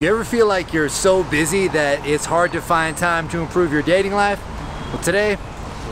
You ever feel like you're so busy that it's hard to find time to improve your dating life? Well, today,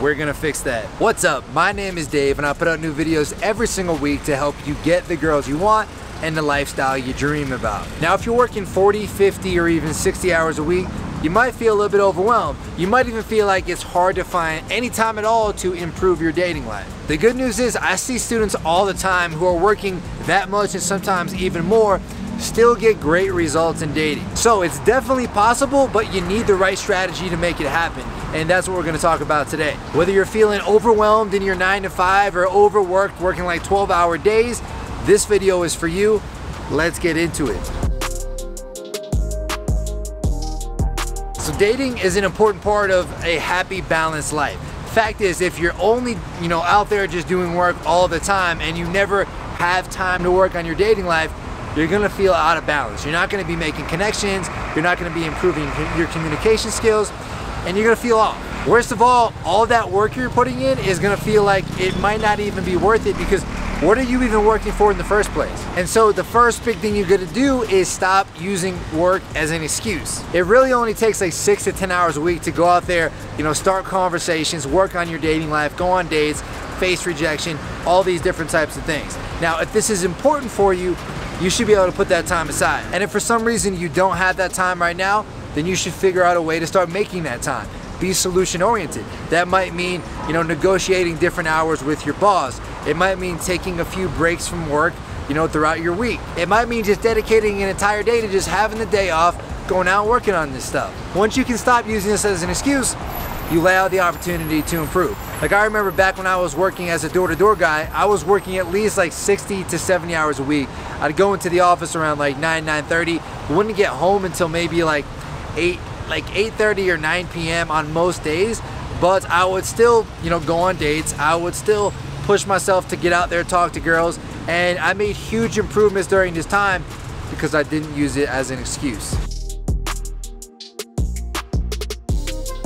we're gonna fix that. What's up? My name is Dave, and I put out new videos every single week to help you get the girls you want and the lifestyle you dream about. Now, if you're working 40, 50, or even 60 hours a week, you might feel a little bit overwhelmed. You might even feel like it's hard to find any time at all to improve your dating life. The good news is I see students all the time who are working that much and sometimes even more still get great results in dating. So it's definitely possible, but you need the right strategy to make it happen. And that's what we're gonna talk about today. Whether you're feeling overwhelmed in your 9 to 5 or overworked working like 12-hour days, this video is for you. Let's get into it. So dating is an important part of a happy, balanced life. Fact is, if you're only out there just doing work all the time and you never have time to work on your dating life, you're gonna feel out of balance. You're not gonna be making connections, you're not gonna be improving your communication skills, and you're gonna feel off. Worst of all that work you're putting in is gonna feel like it might not even be worth it, because what are you even working for in the first place? And so the first big thing you're gonna do is stop using work as an excuse. It really only takes like 6 to 10 hours a week to go out there, start conversations, work on your dating life, go on dates, face rejection, all these different types of things. Now, if this is important for you, you should be able to put that time aside. And if for some reason you don't have that time right now, then you should figure out a way to start making that time. Be solution oriented. That might mean, negotiating different hours with your boss. It might mean taking a few breaks from work, throughout your week. It might mean just dedicating an entire day to just having the day off, going out and working on this stuff. Once you can stop using this as an excuse, you lay out the opportunity to improve. Like, I remember back when I was working as a door-to-door guy, I was working at least like 60 to 70 hours a week. I'd go into the office around like 9:30, wouldn't get home until maybe like 8:30 or 9 p.m. on most days, but I would still, go on dates. I would still push myself to get out there, talk to girls, and I made huge improvements during this time because I didn't use it as an excuse.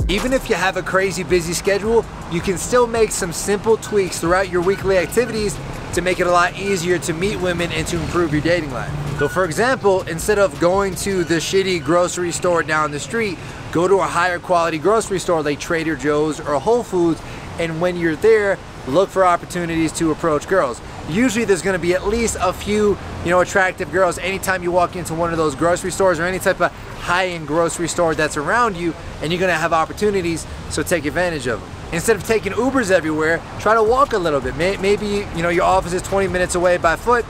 Even if you have a crazy busy schedule, you can still make some simple tweaks throughout your weekly activities to make it a lot easier to meet women and to improve your dating life. So for example, instead of going to the shitty grocery store down the street, go to a higher quality grocery store like Trader Joe's or Whole Foods, and when you're there, look for opportunities to approach girls. Usually there's gonna be at least a few, attractive girls anytime you walk into one of those grocery stores or any type of high-end grocery store that's around you, and you're gonna have opportunities, so take advantage of them. Instead of taking Ubers everywhere, try to walk a little bit. Maybe, your office is 20 minutes away by foot.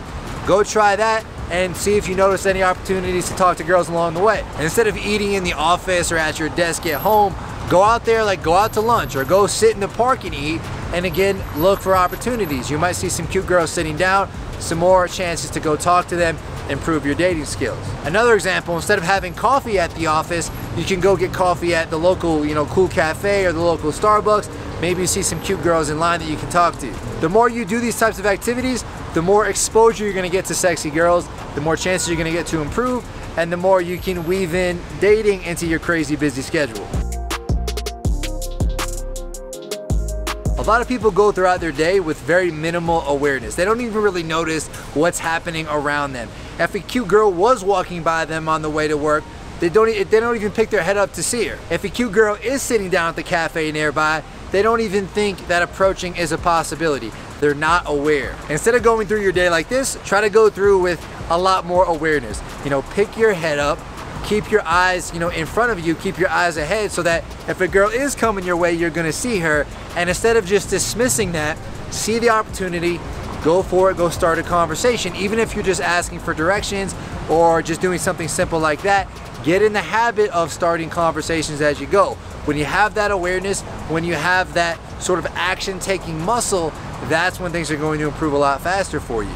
Go try that and see if you notice any opportunities to talk to girls along the way. And instead of eating in the office or at your desk at home, go out there, go out to lunch or go sit in the park and eat. And again, look for opportunities. You might see some cute girls sitting down, some more chances to go talk to them, improve your dating skills. Another example, instead of having coffee at the office, you can go get coffee at the local, cool cafe or the local Starbucks. Maybe you see some cute girls in line that you can talk to. The more you do these types of activities, the more exposure you're gonna get to sexy girls, the more chances you're gonna get to improve, and the more you can weave in dating into your crazy busy schedule. A lot of people go throughout their day with very minimal awareness. They don't even really notice what's happening around them. If a cute girl was walking by them on the way to work, they don't even pick their head up to see her. If a cute girl is sitting down at the cafe nearby, they don't even think that approaching is a possibility. They're not aware. Instead of going through your day like this, try to go through with a lot more awareness. Pick your head up, keep your eyes, in front of you, keep your eyes ahead, so that if a girl is coming your way, you're gonna see her. And instead of just dismissing that, see the opportunity, go for it, go start a conversation. Even if you're just asking for directions or just doing something simple like that, get in the habit of starting conversations as you go. When you have that awareness, when you have that sort of action-taking muscle, that's when things are going to improve a lot faster for you.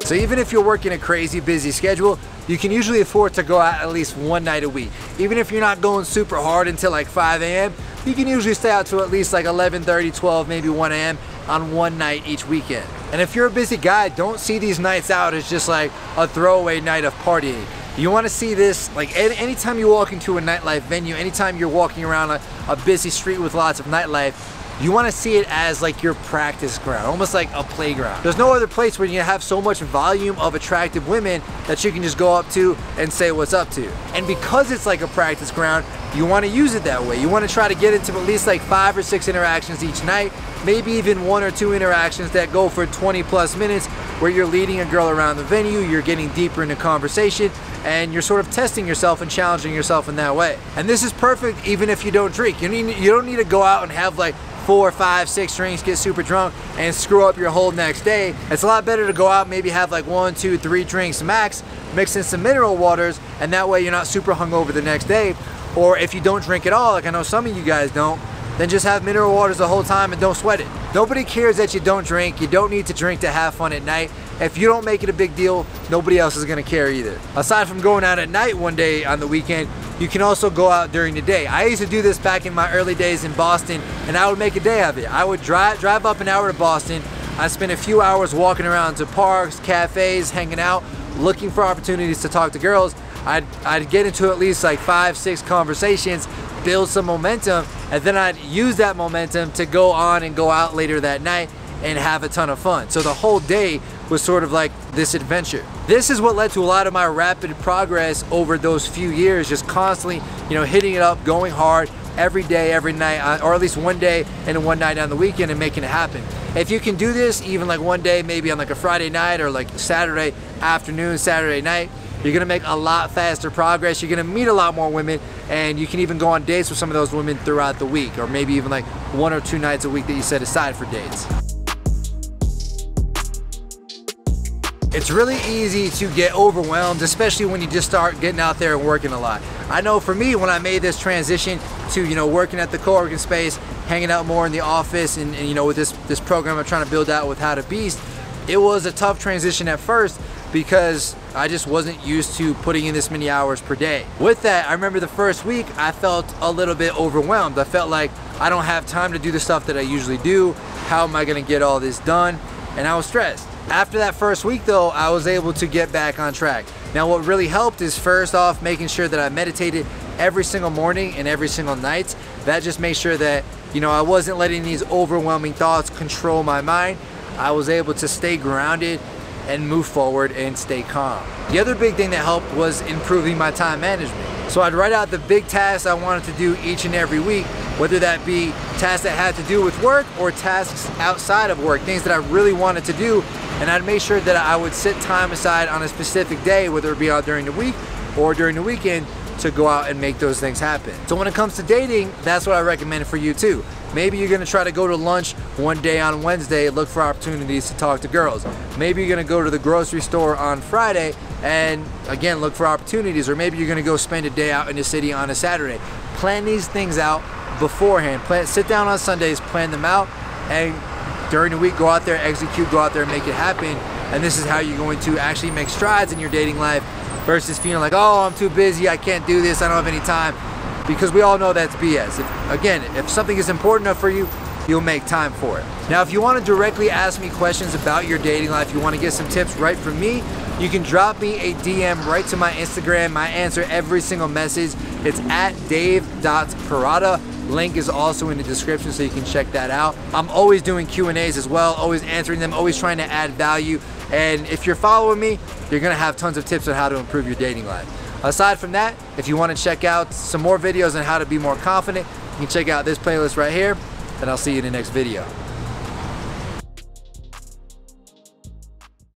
So even if you're working a crazy busy schedule, you can usually afford to go out at least one night a week. Even if you're not going super hard until like 5 a.m., you can usually stay out to at least like 11:30, 12, maybe 1 a.m. on one night each weekend. And if you're a busy guy, don't see these nights out as just like a throwaway night of partying. You want to see this like anytime you walk into a nightlife venue, anytime you're walking around a busy street with lots of nightlife, You want to see it as like your practice ground, almost like a playground. There's no other place where you have so much volume of attractive women that you can just go up to and say what's up to. And because it's like a practice ground, you want to use it that way. You want to try to get into at least like 5 or 6 interactions each night, maybe even 1 or 2 interactions that go for 20+ minutes, where you're leading a girl around the venue, you're getting deeper into conversation, and you're sort of testing yourself and challenging yourself in that way. And this is perfect even if you don't drink. You don't need to go out and have like 4, 5, 6 drinks, get super drunk, and screw up your whole next day. It's a lot better to go out, maybe have like 1, 2, 3 drinks max, mix in some mineral waters, and that way you're not super hungover the next day. Or if you don't drink at all, like I know some of you guys don't, then just have mineral waters the whole time and don't sweat it. Nobody cares that you don't drink. You don't need to drink to have fun at night. If you don't make it a big deal, nobody else is gonna care either. Aside from going out at night one day on the weekend, you can also go out during the day. I used to do this back in my early days in Boston, and I would make a day of it. I would drive up an hour to Boston. I'd spend a few hours walking around to parks, cafes, hanging out, looking for opportunities to talk to girls. I'd get into at least like 5, 6 conversations, build some momentum, and then I'd use that momentum to go on and go out later that night and have a ton of fun. So the whole day was sort of like this adventure. This is what led to a lot of my rapid progress over those few years, just constantly, hitting it up, going hard every day, every night, or at least one day and one night on the weekend, and making it happen. If you can do this even like one day, maybe on like a Friday night or like Saturday afternoon, Saturday night, you're gonna make a lot faster progress. You're gonna meet a lot more women, and you can even go on dates with some of those women throughout the week, or maybe even like 1 or 2 nights a week that you set aside for dates. It's really easy to get overwhelmed, especially when you just start getting out there and working a lot. I know for me, when I made this transition to working at the co-working space, hanging out more in the office, and with this program I'm trying to build out with How to Beast, it was a tough transition at first because I just wasn't used to putting in this many hours per day. With that, I remember the first week I felt a little bit overwhelmed. I felt like I don't have time to do the stuff that I usually do. How am I gonna get all this done? And I was stressed. After that first week though, I was able to get back on track. Now what really helped is first off making sure that I meditated every single morning and every single night. That just made sure that I wasn't letting these overwhelming thoughts control my mind. I was able to stay grounded and move forward and stay calm. The other big thing that helped was improving my time management. So I'd write out the big tasks I wanted to do each and every week, whether that be tasks that had to do with work or tasks outside of work, things that I really wanted to do, and I'd make sure that I would set time aside on a specific day, whether it be out during the week or during the weekend, to go out and make those things happen. So when it comes to dating, that's what I recommend for you too. Maybe you're gonna try to go to lunch one day on Wednesday, look for opportunities to talk to girls. Maybe you're gonna go to the grocery store on Friday and again, look for opportunities. Or maybe you're gonna go spend a day out in the city on a Saturday. Plan these things out beforehand. Sit down on Sundays, plan them out, and during the week, go out there, execute, go out there and make it happen. And this is how you're going to actually make strides in your dating life versus feeling like, oh, I'm too busy, I can't do this, I don't have any time. Because we all know that's BS. If something is important enough for you, you'll make time for it. Now, if you want to directly ask me questions about your dating life, you want to get some tips right from me, you can drop me a DM right to my Instagram. I answer every single message. It's at dave.perrotta. Link is also in the description, so you can check that out. I'm always doing Q&As as well, always answering them, always trying to add value. And if you're following me, you're gonna have tons of tips on how to improve your dating life. Aside from that, if you want to check out some more videos on how to be more confident, you can check out this playlist right here, and I'll see you in the next video.